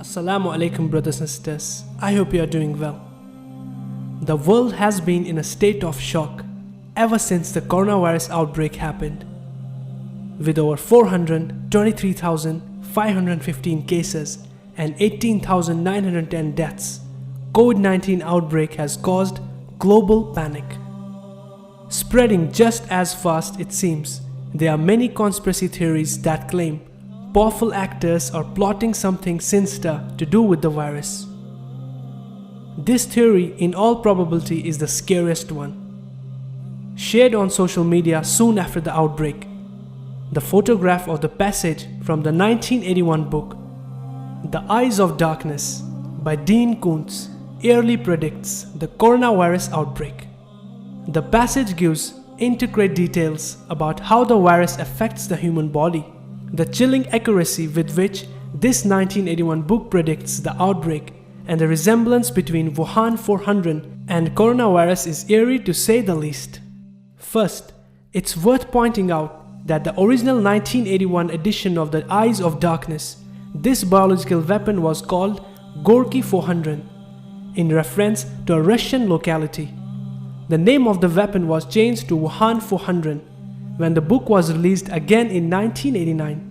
Assalamu alaikum brothers and sisters, I hope you are doing well. The world has been in a state of shock ever since the coronavirus outbreak happened. With over 423,515 cases and 18,910 deaths, COVID-19 outbreak has caused global panic. Spreading just as fast it seems, there are many conspiracy theories that claim powerful actors are plotting something sinister to do with the virus. This theory, in all probability, is the scariest one. Shared on social media soon after the outbreak, the photograph of the passage from the 1981 book, The Eyes of Darkness by Dean Koontz, early predicts the coronavirus outbreak. The passage gives intricate details about how the virus affects the human body. The chilling accuracy with which this 1981 book predicts the outbreak and the resemblance between Wuhan 400 and coronavirus is eerie to say the least. First, it's worth pointing out that the original 1981 edition of The Eyes of Darkness, this biological weapon was called Gorky 400 in reference to a Russian locality. The name of the weapon was changed to Wuhan 400 when the book was released again in 1989,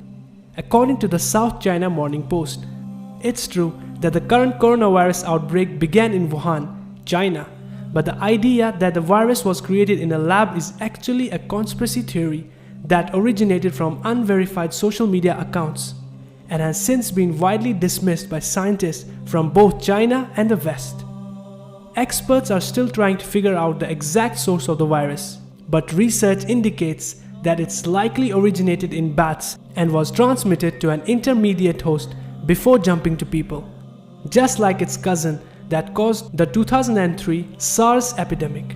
according to the South China Morning Post. It's true that the current coronavirus outbreak began in Wuhan, China, but the idea that the virus was created in a lab is actually a conspiracy theory that originated from unverified social media accounts and has since been widely dismissed by scientists from both China and the West. Experts are still trying to figure out the exact source of the virus, but research indicates that it's likely originated in bats and was transmitted to an intermediate host before jumping to people, just like its cousin that caused the 2003 SARS epidemic.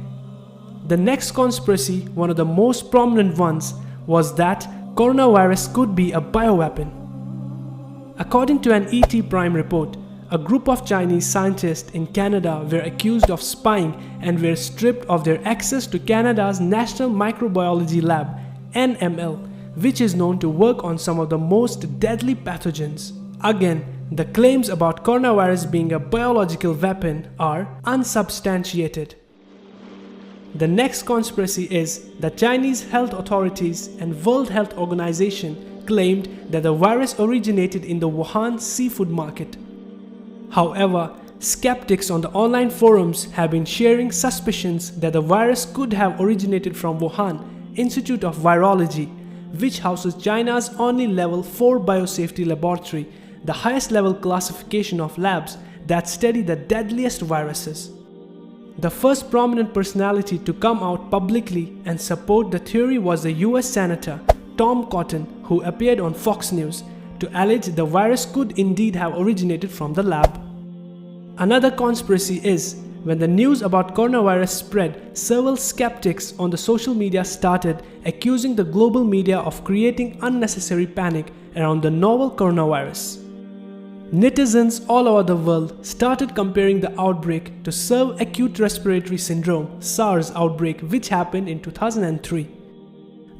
The next conspiracy, one of the most prominent ones, was that coronavirus could be a bioweapon. According to an ET Prime report, a group of Chinese scientists in Canada were accused of spying and were stripped of their access to Canada's National Microbiology Lab, NML, which is known to work on some of the most deadly pathogens. Again, the claims about coronavirus being a biological weapon are unsubstantiated. The next conspiracy is the Chinese health authorities and World Health Organization claimed that the virus originated in the Wuhan seafood market. However, skeptics on the online forums have been sharing suspicions that the virus could have originated from Wuhan Institute of Virology, which houses China's only level 4 biosafety laboratory, the highest level classification of labs that study the deadliest viruses. The first prominent personality to come out publicly and support the theory was the US Senator Tom Cotton, who appeared on Fox News to allege the virus could indeed have originated from the lab. Another conspiracy is, when the news about coronavirus spread, several skeptics on the social media started accusing the global media of creating unnecessary panic around the novel coronavirus. Netizens all over the world started comparing the outbreak to SARS acute respiratory syndrome (SARS) outbreak, which happened in 2003.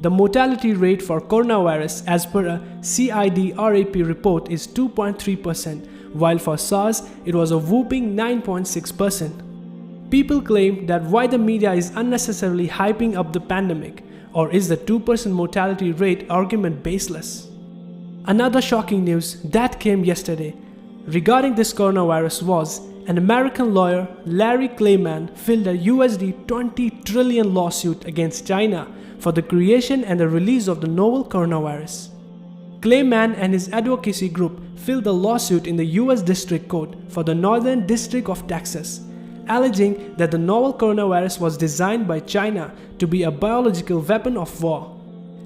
The mortality rate for coronavirus as per a CIDRAP report is 2.3%, while for SARS it was a whopping 9.6%. People claim that why the media is unnecessarily hyping up the pandemic, or is the 2% mortality rate argument baseless? Another shocking news that came yesterday regarding this coronavirus was an American lawyer, Larry Klayman, filed a USD 20 trillion lawsuit against China for the creation and the release of the novel coronavirus. Klayman and his advocacy group filed a lawsuit in the US District Court for the Northern District of Texas, alleging that the novel coronavirus was designed by China to be a biological weapon of war,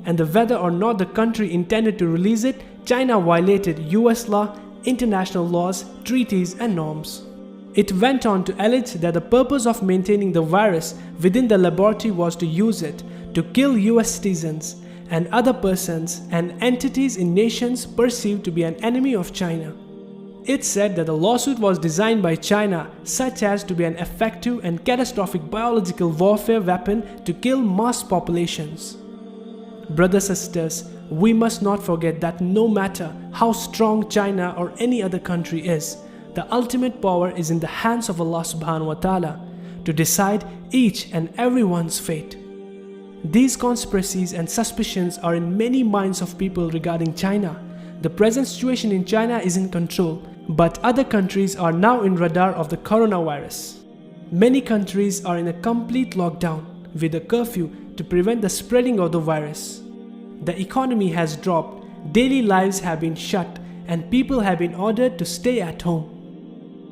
and whether or not the country intended to release it, China violated US law, international laws, treaties and norms. It went on to allege that the purpose of maintaining the virus within the laboratory was to use it to kill US citizens and other persons and entities in nations perceived to be an enemy of China. It said that the lawsuit was designed by China such as to be an effective and catastrophic biological warfare weapon to kill mass populations. Brothers and sisters, we must not forget that no matter how strong China or any other country is, the ultimate power is in the hands of Allah subhanahu wa ta'ala to decide each and everyone's fate. These conspiracies and suspicions are in many minds of people regarding China. The present situation in China is in control, but other countries are now in radar of the coronavirus. Many countries are in a complete lockdown with a curfew to prevent the spreading of the virus. The economy has dropped, daily lives have been shut, and people have been ordered to stay at home.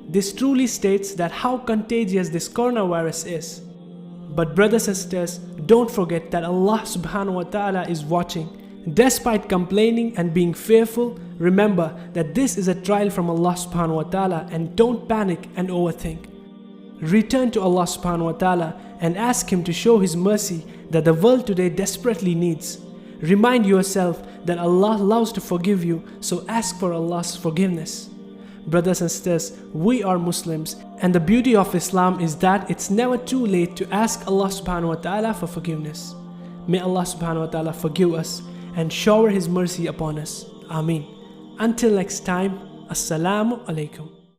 This truly states that how contagious this coronavirus is. But brothers and sisters, don't forget that Allah subhanahu wa ta'ala is watching. Despite complaining and being fearful, remember that this is a trial from Allah subhanahu wa ta'ala, and don't panic and overthink. Return to Allah subhanahu wa ta'ala and ask Him to show His mercy that the world today desperately needs. Remind yourself that Allah loves to forgive you, so ask for Allah's forgiveness. Brothers and sisters, we are Muslims, and the beauty of Islam is that it's never too late to ask Allah subhanahu wa ta'ala for forgiveness. May Allah subhanahu wa ta'ala forgive us and shower His mercy upon us. Ameen. Until next time, Assalamu alaikum.